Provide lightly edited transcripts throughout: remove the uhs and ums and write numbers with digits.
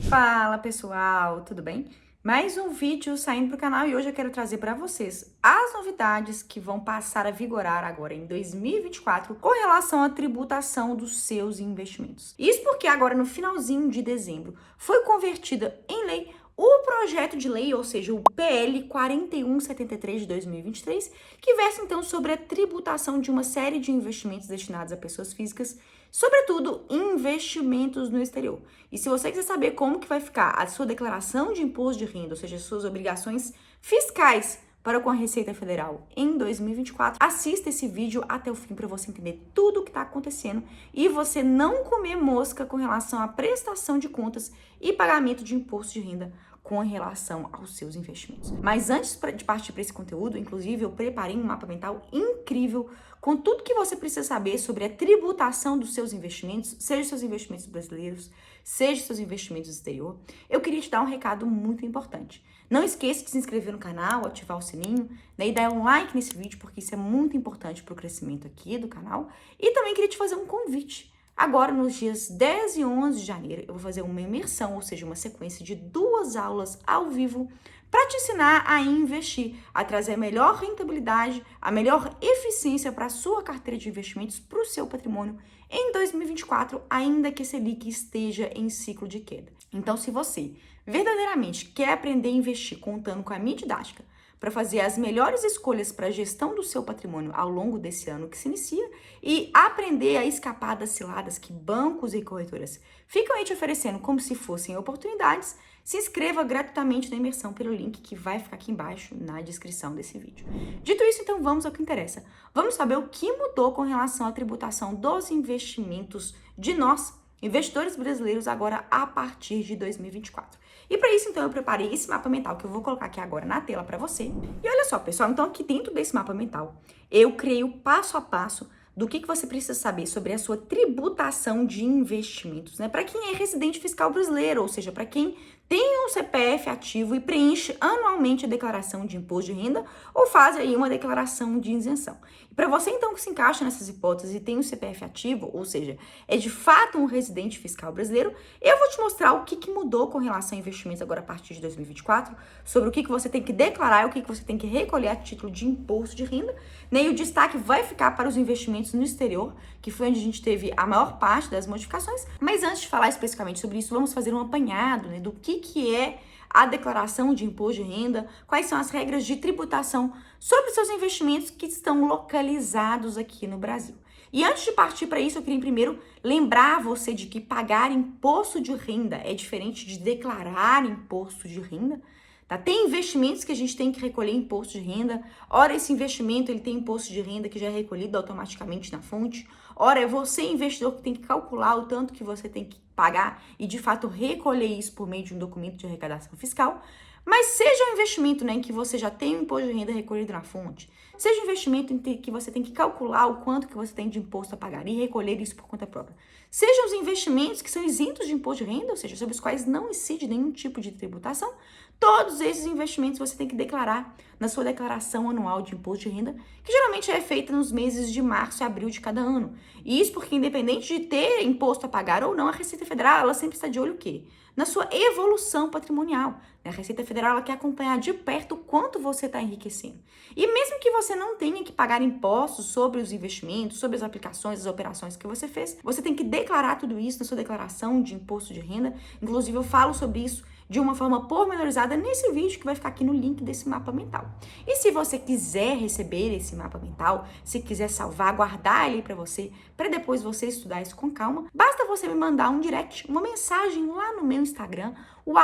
Fala pessoal, tudo bem? Mais um vídeo saindo para o canal e hoje eu quero trazer para vocês as novidades que vão passar a vigorar agora em 2024 com relação à tributação dos seus investimentos. Isso porque agora no finalzinho de dezembro foi convertida em lei o projeto de lei, ou seja, o PL 4173 de 2023, que versa então sobre a tributação de uma série de investimentos destinados a pessoas físicas, sobretudo investimentos no exterior. E se você quiser saber como que vai ficar a sua declaração de imposto de renda, ou seja, suas obrigações fiscais para com a Receita Federal em 2024, assista esse vídeo até o fim para você entender tudo o que está acontecendo e você não comer mosca com relação à prestação de contas e pagamento de imposto de renda com relação aos seus investimentos. Mas antes de partir para esse conteúdo, inclusive, eu preparei um mapa mental incrível com tudo que você precisa saber sobre a tributação dos seus investimentos, seja seus investimentos brasileiros, seja seus investimentos no exterior. Eu queria te dar um recado muito importante. Não esqueça de se inscrever no canal, ativar o sininho, e dar um like nesse vídeo, porque isso é muito importante para o crescimento aqui do canal. E também queria te fazer um convite. Agora, nos dias 10 e 11 de janeiro, eu vou fazer uma imersão, ou seja, uma sequência de 2 aulas ao vivo para te ensinar a investir, a trazer a melhor rentabilidade, a melhor eficiência para a sua carteira de investimentos, para o seu patrimônio em 2024, ainda que a Selic esteja em ciclo de queda. Então, se você verdadeiramente quer aprender a investir contando com a minha didática, para fazer as melhores escolhas para a gestão do seu patrimônio ao longo desse ano que se inicia e aprender a escapar das ciladas que bancos e corretoras ficam aí te oferecendo como se fossem oportunidades, se inscreva gratuitamente na imersão pelo link que vai ficar aqui embaixo na descrição desse vídeo. Dito isso, então vamos ao que interessa. Vamos saber o que mudou com relação à tributação dos investimentos de nós, investidores brasileiros, agora a partir de 2024. E para isso, então, eu preparei esse mapa mental que eu vou colocar aqui agora na tela para você. E olha só, pessoal, então aqui dentro desse mapa mental, eu criei o passo a passo do que você precisa saber sobre a sua tributação de investimentos, né? Para quem é residente fiscal brasileiro, ou seja, para quem tem um CPF ativo e preenche anualmente a declaração de imposto de renda ou faz aí uma declaração de isenção. E para você, então, que se encaixa nessas hipóteses e tem um CPF ativo, ou seja, é de fato um residente fiscal brasileiro, eu vou te mostrar o que mudou com relação a investimentos agora a partir de 2024, sobre o que você tem que declarar e o que você tem que recolher a título de imposto de renda, né? E o destaque vai ficar para os investimentos no exterior, que foi onde a gente teve a maior parte das modificações. Mas antes de falar especificamente sobre isso, vamos fazer um apanhado, né, do que é a declaração de imposto de renda, quais são as regras de tributação sobre os seus investimentos que estão localizados aqui no Brasil. E antes de partir para isso, eu queria primeiro lembrar você de que pagar imposto de renda é diferente de declarar imposto de renda. Tá? Tem investimentos que a gente tem que recolher imposto de renda. Ora, esse investimento ele tem imposto de renda que já é recolhido automaticamente na fonte. Ora, é você, investidor, que tem que calcular o tanto que você tem que pagar e, de fato, recolher isso por meio de um documento de arrecadação fiscal. Mas seja um investimento, né, em que você já tem o imposto de renda recolhido na fonte, seja um investimento em que você tem que calcular o quanto que você tem de imposto a pagar e recolher isso por conta própria. Sejam os investimentos que são isentos de imposto de renda, ou seja, sobre os quais não incide nenhum tipo de tributação, todos esses investimentos você tem que declarar na sua declaração anual de imposto de renda, que geralmente é feita nos meses de março e abril de cada ano. E isso porque, independente de ter imposto a pagar ou não, a Receita Federal, ela sempre está de olho o quê? Na sua evolução patrimonial. A Receita Federal ela quer acompanhar de perto o quanto você está enriquecendo. E mesmo que você não tenha que pagar impostos sobre os investimentos, sobre as aplicações, as operações que você fez, você tem que declarar tudo isso na sua declaração de imposto de renda. Inclusive, eu falo sobre isso de uma forma pormenorizada nesse vídeo que vai ficar aqui no link desse mapa mental. E se você quiser receber esse mapa mental, se quiser salvar, guardar ele para você, para depois você estudar isso com calma, basta você me mandar um direct, uma mensagem lá no meu Instagram, o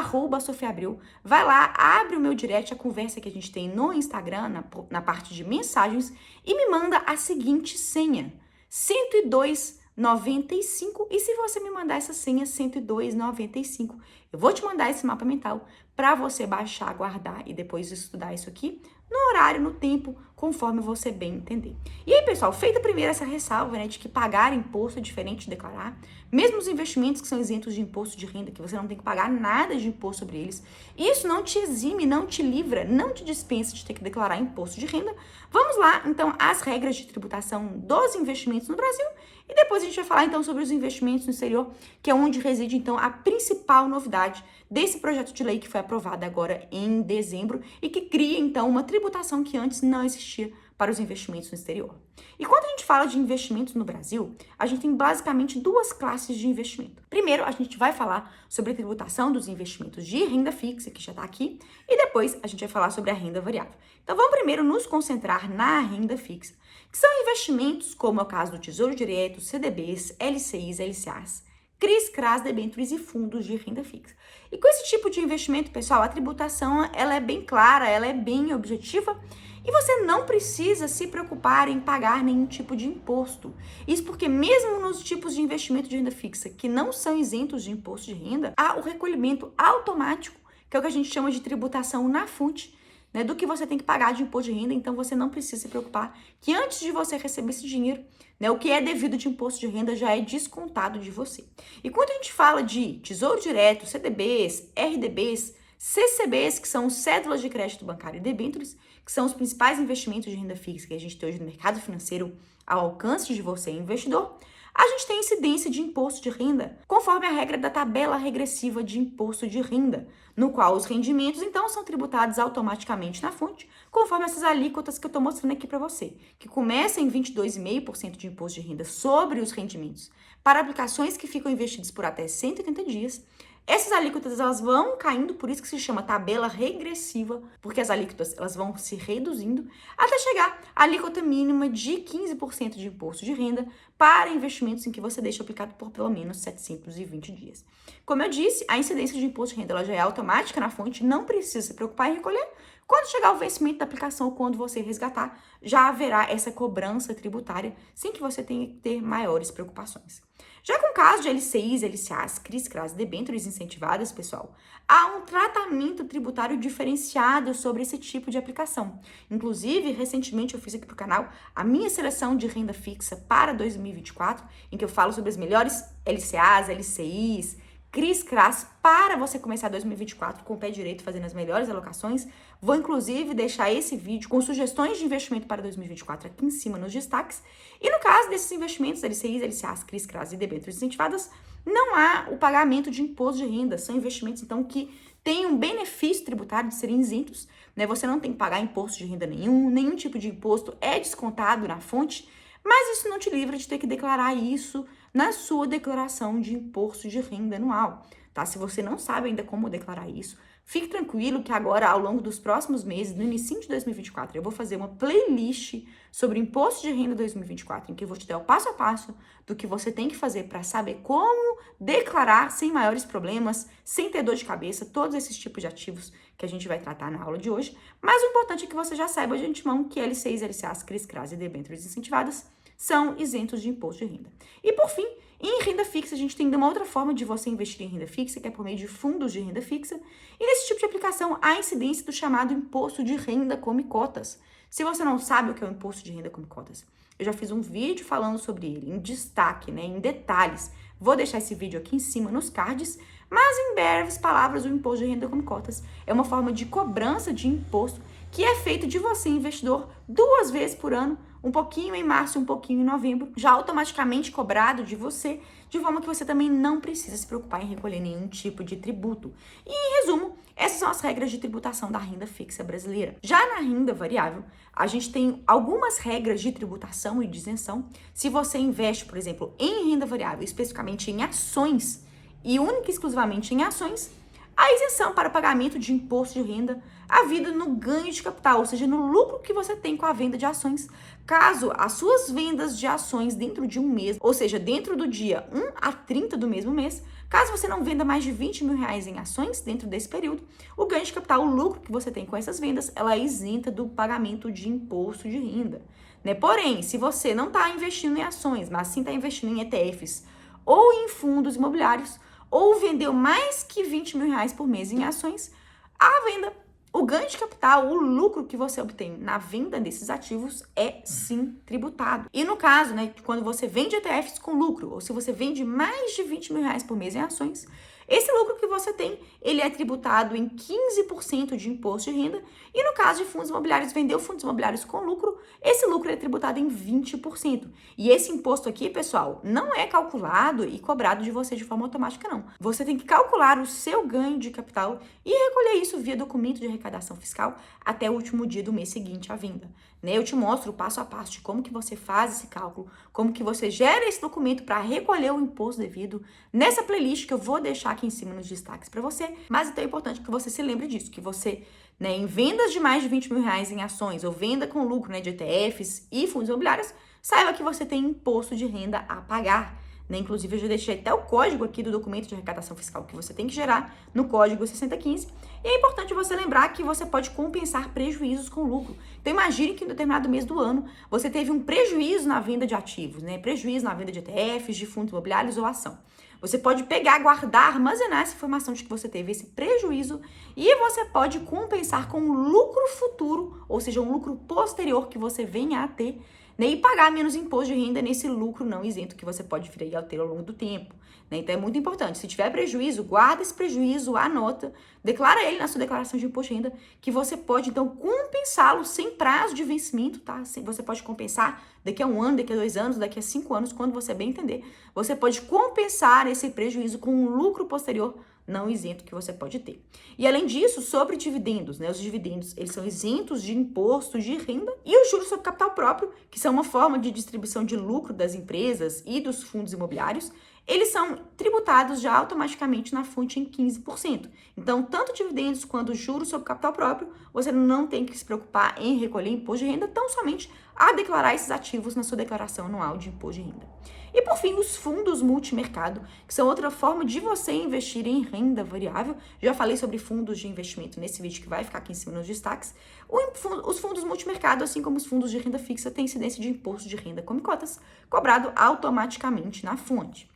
@SofiaAbreu. Vai lá, abre o meu direct, a conversa que a gente tem no Instagram, na parte de mensagens, e me manda a seguinte senha: 10295. E se você me mandar essa senha 10295, eu vou te mandar esse mapa mental para você baixar, guardar e depois estudar isso aqui no horário, no tempo, conforme você bem entender. E aí, pessoal, feita primeiro essa ressalva, né, de que pagar imposto é diferente de declarar, mesmo os investimentos que são isentos de imposto de renda, que você não tem que pagar nada de imposto sobre eles, isso não te exime, não te livra, não te dispensa de ter que declarar imposto de renda. Vamos lá, então, às regras de tributação dos investimentos no Brasil, e depois a gente vai falar, então, sobre os investimentos no exterior, que é onde reside, então, a principal novidade desse projeto de lei que foi aprovado agora em dezembro e que cria, então, uma tributação que antes não existia para os investimentos no exterior. E quando a gente fala de investimentos no Brasil, a gente tem basicamente duas classes de investimento. Primeiro, a gente vai falar sobre a tributação dos investimentos de renda fixa, que já está aqui, e depois a gente vai falar sobre a renda variável. Então, vamos primeiro nos concentrar na renda fixa, que são investimentos como é o caso do Tesouro Direto, CDBs, LCIs, LCAs, CRIs, CRAs, debêntures e fundos de renda fixa. E com esse tipo de investimento, pessoal, a tributação ela é bem clara, ela é bem objetiva e você não precisa se preocupar em pagar nenhum tipo de imposto. Isso porque mesmo nos tipos de investimento de renda fixa que não são isentos de imposto de renda, há o recolhimento automático, que é o que a gente chama de tributação na fonte, né, do que você tem que pagar de imposto de renda, então você não precisa se preocupar que antes de você receber esse dinheiro, né, o que é devido de imposto de renda já é descontado de você. E quando a gente fala de Tesouro Direto, CDBs, RDBs, CCBs, que são cédulas de crédito bancário e debêntures, que são os principais investimentos de renda fixa que a gente tem hoje no mercado financeiro ao alcance de você, investidor, a gente tem incidência de imposto de renda, conforme a regra da tabela regressiva de imposto de renda, no qual os rendimentos, então, são tributados automaticamente na fonte, conforme essas alíquotas que eu estou mostrando aqui para você, que começa em 22,5% de imposto de renda sobre os rendimentos para aplicações que ficam investidas por até 180 dias. Essas alíquotas elas vão caindo, por isso que se chama tabela regressiva, porque as alíquotas elas vão se reduzindo até chegar à alíquota mínima de 15% de imposto de renda para investimentos em que você deixa aplicado por pelo menos 720 dias. Como eu disse, a incidência de imposto de renda ela já é automática na fonte, não precisa se preocupar em recolher. Quando chegar o vencimento da aplicação, quando você resgatar, já haverá essa cobrança tributária, sem que você tenha que ter maiores preocupações. Já com o caso de LCIs, LCAs, CRIs, CRAs, debêntures incentivadas, pessoal, há um tratamento tributário diferenciado sobre esse tipo de aplicação. Inclusive, recentemente eu fiz aqui para o canal a minha seleção de renda fixa para 2024, em que eu falo sobre as melhores LCAs, LCIs, CRIs, CRAs, para você começar 2024 com o pé direito fazendo as melhores alocações. Vou, inclusive, deixar esse vídeo com sugestões de investimento para 2024 aqui em cima nos destaques. E no caso desses investimentos, LCIs, LCAs, CRIs, CRAs e debêntures incentivadas, não há o pagamento de imposto de renda. São investimentos, então, que têm um benefício tributário de serem isentos, né? Você não tem que pagar imposto de renda nenhum tipo de imposto é descontado na fonte, mas isso não te livra de ter que declarar isso na sua declaração de imposto de renda anual, tá? Se você não sabe ainda como declarar isso, fique tranquilo que agora, ao longo dos próximos meses, no início de 2024, eu vou fazer uma playlist sobre imposto de renda 2024, em que eu vou te dar o passo a passo do que você tem que fazer para saber como declarar sem maiores problemas, sem ter dor de cabeça, todos esses tipos de ativos que a gente vai tratar na aula de hoje. Mas o importante é que você já saiba de antemão que LCIs, LCAs, CRIs, CRAs e debêntures incentivadas são isentos de imposto de renda. E por fim, em renda fixa, a gente tem uma outra forma de você investir em renda fixa, que é por meio de fundos de renda fixa. E nesse tipo de aplicação, há incidência do chamado imposto de renda come cotas. Se você não sabe o que é o imposto de renda come cotas, eu já fiz um vídeo falando sobre ele, em destaque, né, em detalhes. Vou deixar esse vídeo aqui em cima nos cards, mas em breves palavras, o imposto de renda come cotas é uma forma de cobrança de imposto que é feito de você, investidor, 2 vezes por ano, um pouquinho em março e um pouquinho em novembro, já automaticamente cobrado de você, de forma que você também não precisa se preocupar em recolher nenhum tipo de tributo. E, em resumo, essas são as regras de tributação da renda fixa brasileira. Já na renda variável, a gente tem algumas regras de tributação e de isenção. Se você investe, por exemplo, em renda variável, especificamente em ações, e única e exclusivamente em ações, a isenção para pagamento de imposto de renda havida no ganho de capital, ou seja, no lucro que você tem com a venda de ações. Caso as suas vendas de ações dentro de um mês, ou seja, dentro do dia 1 a 30 do mesmo mês, caso você não venda mais de 20 mil reais em ações dentro desse período, o ganho de capital, o lucro que você tem com essas vendas, ela é isenta do pagamento de imposto de renda, né? Porém, se você não está investindo em ações, mas sim está investindo em ETFs ou em fundos imobiliários, ou vendeu mais que 20 mil reais por mês em ações, a venda O ganho de capital, o lucro que você obtém na venda desses ativos é sim tributado. E no caso, né, quando você vende ETFs com lucro, ou se você vende mais de 20 mil reais por mês em ações, esse lucro que você tem, ele é tributado em 15% de imposto de renda. E no caso de fundos imobiliários, vendeu fundos imobiliários com lucro, esse lucro é tributado em 20%. E esse imposto aqui, pessoal, não é calculado e cobrado de você de forma automática, não. Você tem que calcular o seu ganho de capital e recolher isso via documento de arrecadação fiscal até o último dia do mês seguinte à venda. Eu te mostro o passo a passo de como que você faz esse cálculo, como que você gera esse documento para recolher o imposto devido nessa playlist que eu vou deixar aqui em cima nos destaques para você. Mas então é importante que você se lembre disso, que você, em vendas de mais de 20 mil reais em ações ou venda com lucro, de ETFs e fundos imobiliários, saiba que você tem imposto de renda a pagar. Inclusive, eu já deixei até o código aqui do documento de arrecadação fiscal que você tem que gerar no código 6015. E é importante você lembrar que você pode compensar prejuízos com lucro. Então, imagine que em determinado mês do ano você teve um prejuízo na venda de ativos, prejuízo na venda de ETFs, de fundos imobiliários ou ação. Você pode pegar, guardar, armazenar essa informação de que você teve esse prejuízo e você pode compensar com um lucro futuro, ou seja, um lucro posterior que você venha a ter, e pagar menos imposto de renda nesse lucro não isento que você pode vir a ter ao longo do tempo. Então é muito importante, se tiver prejuízo, guarda esse prejuízo, anota, declara ele na sua declaração de imposto de renda, que você pode então compensá-lo sem prazo de vencimento, tá? Você pode compensar daqui a 1 ano, daqui a 2 anos, daqui a 5 anos, quando você bem entender. Você pode compensar esse prejuízo com um lucro posterior não isento que você pode ter. E além disso, sobre dividendos, os dividendos, eles são isentos de imposto de renda e os juros sobre capital próprio, que são uma forma de distribuição de lucro das empresas e dos fundos imobiliários, eles são tributados já automaticamente na fonte em 15%. Então, tanto dividendos quanto juros sobre capital próprio, você não tem que se preocupar em recolher imposto de renda, tão somente a declarar esses ativos na sua declaração anual de imposto de renda. E por fim, os fundos multimercado, que são outra forma de você investir em renda variável. Já falei sobre fundos de investimento nesse vídeo que vai ficar aqui em cima nos destaques. Os fundos multimercado, assim como os fundos de renda fixa, têm incidência de imposto de renda como cotas, cobrado automaticamente na fonte.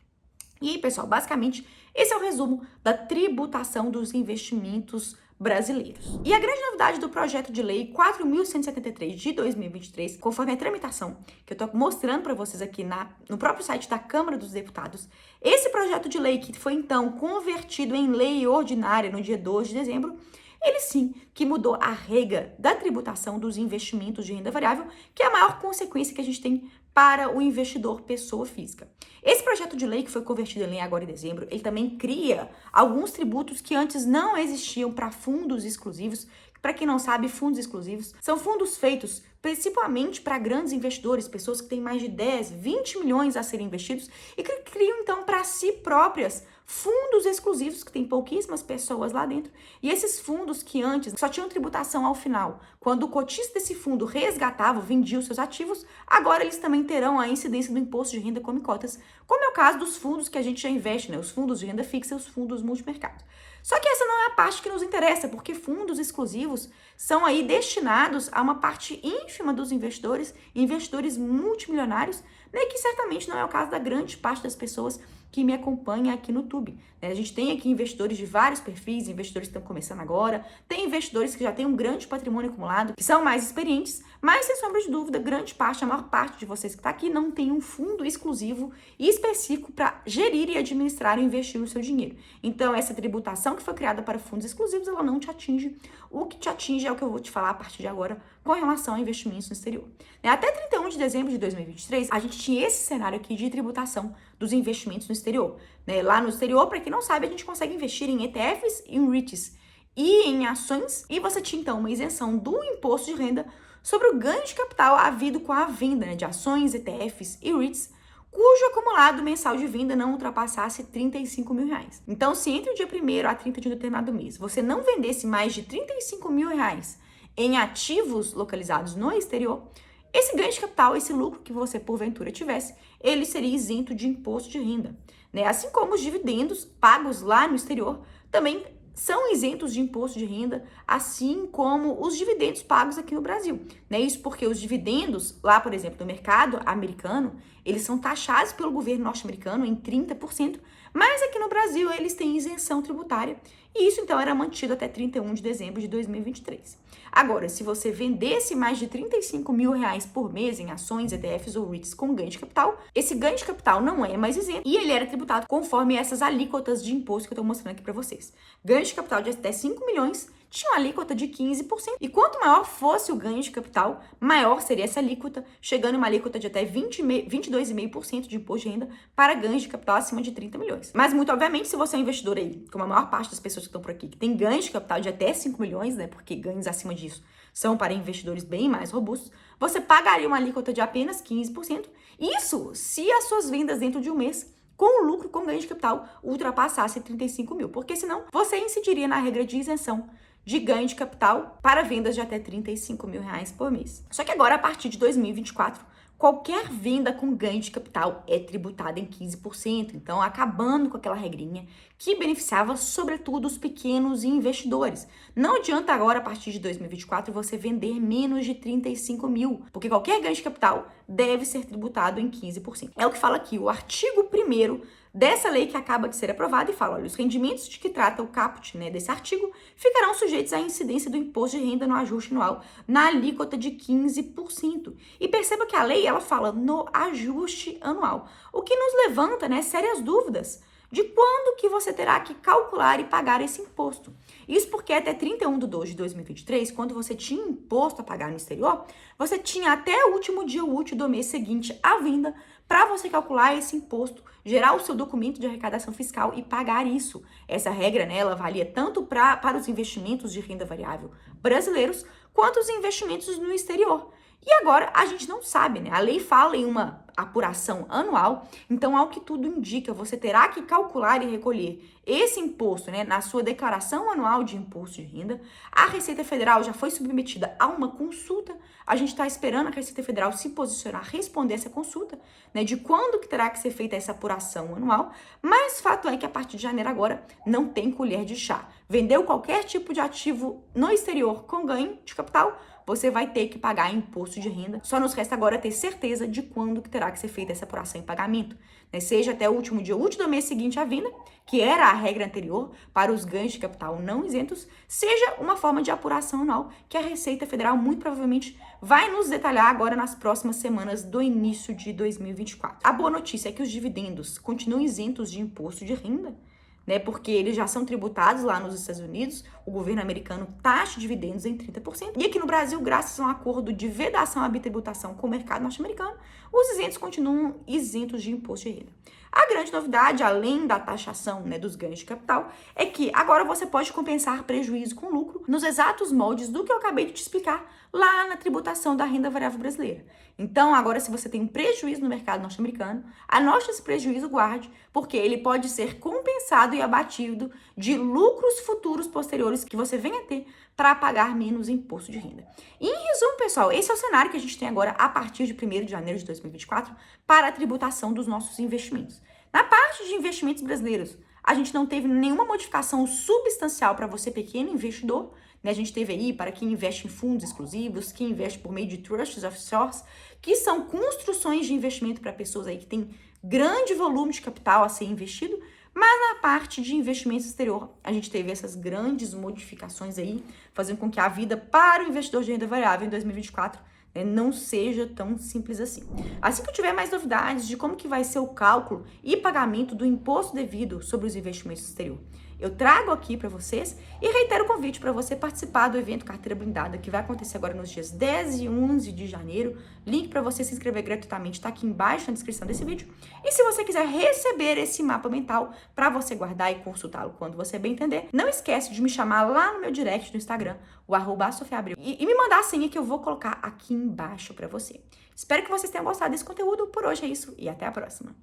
E aí, pessoal, basicamente, esse é o resumo da tributação dos investimentos brasileiros. E a grande novidade do projeto de lei 4.173 de 2023, conforme a tramitação que eu estou mostrando para vocês aqui no próprio site da Câmara dos Deputados, esse projeto de lei que foi então convertido em lei ordinária no dia 2 de dezembro, ele sim que mudou a regra da tributação dos investimentos de renda variável, que é a maior consequência que a gente tem para o investidor pessoa física. Esse projeto de lei que foi convertido em lei agora em dezembro, ele também cria alguns tributos que antes não existiam para fundos exclusivos. Para quem não sabe, fundos exclusivos são fundos feitos principalmente para grandes investidores, pessoas que têm mais de 10, 20 milhões a serem investidos e que criam então para si próprias fundos exclusivos que tem pouquíssimas pessoas lá dentro. E esses fundos que antes só tinham tributação ao final, quando o cotista desse fundo resgatava, vendia os seus ativos, agora eles também terão a incidência do imposto de renda como cotas, como é o caso dos fundos que a gente já investe, os fundos de renda fixa e os fundos multimercado. Só que essa não é a parte que nos interessa, porque fundos exclusivos são aí destinados a uma parte ínfima dos investidores multimilionários, que certamente não é o caso da grande parte das pessoas que me acompanha aqui no YouTube. A gente tem aqui investidores de vários perfis, investidores que estão começando agora, tem investidores que já têm um grande patrimônio acumulado, que são mais experientes, mas sem sombra de dúvida, grande parte, a maior parte de vocês que está aqui não tem um fundo exclusivo e específico para gerir e administrar e investir o seu dinheiro. Então, essa tributação que foi criada para fundos exclusivos, ela não te atinge. O que te atinge é o que eu vou te falar a partir de agora com relação a investimentos no exterior. Até 31 de dezembro de 2023, a gente tinha esse cenário aqui de tributação dos investimentos no exterior. Lá no exterior, para quem não sabe, a gente consegue investir em ETFs, em REITs e em ações, e você tinha então uma isenção do imposto de renda sobre o ganho de capital havido com a venda de ações, ETFs e REITs, cujo acumulado mensal de venda não ultrapassasse 35 mil reais. Então, se entre o dia 1º a 30 de um determinado mês, você não vendesse mais de 35 mil reais em ativos localizados no exterior, esse ganho de capital, esse lucro que você porventura tivesse, ele seria isento de imposto de renda. Assim como os dividendos pagos lá no exterior também são isentos de imposto de renda, assim como os dividendos pagos aqui no Brasil. Isso porque os dividendos lá, por exemplo, no mercado americano, eles são taxados pelo governo norte-americano em 30%, mas aqui no Brasil eles têm isenção tributária. E isso, então, era mantido até 31 de dezembro de 2023. Agora, se você vendesse mais de 35 mil reais por mês em ações, ETFs ou REITs com ganho de capital, esse ganho de capital não é mais isento e ele era tributado conforme essas alíquotas de imposto que eu estou mostrando aqui para vocês. Ganho de capital de até 5 milhões tinha uma alíquota de 15%. E quanto maior fosse o ganho de capital, maior seria essa alíquota, chegando a uma alíquota de até 22,5% de imposto de renda para ganhos de capital acima de 30 milhões. Mas, muito obviamente, se você é um investidor aí, como a maior parte das pessoas que estão por aqui, que tem ganhos de capital de até 5 milhões, né, porque ganhos acima disso são para investidores bem mais robustos, você pagaria uma alíquota de apenas 15%. Isso se as suas vendas dentro de um mês com o lucro com ganho de capital ultrapassasse 35 mil, porque senão você incidiria na regra de isenção de ganho de capital para vendas de até 35 mil reais por mês. Só que agora, a partir de 2024, qualquer venda com ganho de capital é tributada em 15%, então acabando com aquela regrinha que beneficiava sobretudo os pequenos investidores. Não adianta agora, a partir de 2024, você vender menos de 35 mil, porque qualquer ganho de capital deve ser tributado em 15%. É o que fala aqui o artigo 1º dessa lei que acaba de ser aprovada e fala, olha, os rendimentos de que trata o caput, né, desse artigo, ficarão sujeitos à incidência do imposto de renda no ajuste anual na alíquota de 15%. E perceba que a lei, ela fala no ajuste anual, o que nos levanta, né, sérias dúvidas de quando que você terá que calcular e pagar esse imposto. Isso porque até 31/2 de 2023, quando você tinha imposto a pagar no exterior, você tinha até o último dia útil do mês seguinte à venda para você calcular esse imposto, gerar o seu documento de arrecadação fiscal e pagar isso. Essa regra, né, ela valia tanto para os investimentos de renda variável brasileiros, quanto os investimentos no exterior. E agora a gente não sabe, né? A lei fala em uma apuração anual, então, ao que tudo indica, você terá que calcular e recolher esse imposto, né, na sua declaração anual de imposto de renda. A Receita Federal já foi submetida a uma consulta, a gente está esperando a Receita Federal se posicionar, responder essa consulta, né, de quando que terá que ser feita essa apuração anual, mas fato é que a partir de janeiro agora não tem colher de chá. Vendeu qualquer tipo de ativo no exterior com ganho de capital, você vai ter que pagar imposto de renda. Só nos resta agora ter certeza de quando que terá que ser feita essa apuração e pagamento, né? Seja até o último dia útil do mês seguinte à venda, que era a regra anterior para os ganhos de capital não isentos, seja uma forma de apuração anual que a Receita Federal muito provavelmente vai nos detalhar agora nas próximas semanas do início de 2024. A boa notícia é que os dividendos continuam isentos de imposto de renda, né, porque eles já são tributados lá nos Estados Unidos, o governo americano taxa dividendos em 30%. E aqui no Brasil, graças a um acordo de vedação à bitributação com o mercado norte-americano, os isentos continuam isentos de imposto de renda. A grande novidade, além da taxação, né, dos ganhos de capital, é que agora você pode compensar prejuízo com lucro nos exatos moldes do que eu acabei de te explicar lá na tributação da renda variável brasileira. Então, agora, se você tem um prejuízo no mercado norte-americano, anote esse prejuízo, guarde, porque ele pode ser compensado e abatido de lucros futuros posteriores que você venha a ter para pagar menos imposto de renda. E, em resumo, pessoal, esse é o cenário que a gente tem agora a partir de 1º de janeiro de 2024 para a tributação dos nossos investimentos. Na parte de investimentos brasileiros, a gente não teve nenhuma modificação substancial para você, pequeno investidor, né? A gente teve aí para quem investe em fundos exclusivos, quem investe por meio de trusts offshores, que são construções de investimento para pessoas aí que têm grande volume de capital a ser investido, mas na parte de investimento exterior, a gente teve essas grandes modificações aí, fazendo com que a vida para o investidor de renda variável em 2024 não seja tão simples assim. Assim que eu tiver mais novidades de como que vai ser o cálculo e pagamento do imposto devido sobre os investimentos no exterior, eu trago aqui para vocês e reitero o convite para você participar do evento Carteira Blindada, que vai acontecer agora nos dias 10 e 11 de janeiro. Link para você se inscrever gratuitamente está aqui embaixo na descrição desse vídeo. E se você quiser receber esse mapa mental para você guardar e consultá-lo quando você bem entender, não esquece de me chamar lá no meu direct no Instagram, o @sofiaabreu, e me mandar a senha que eu vou colocar aqui embaixo para você. Espero que vocês tenham gostado desse conteúdo. Por hoje é isso e até a próxima.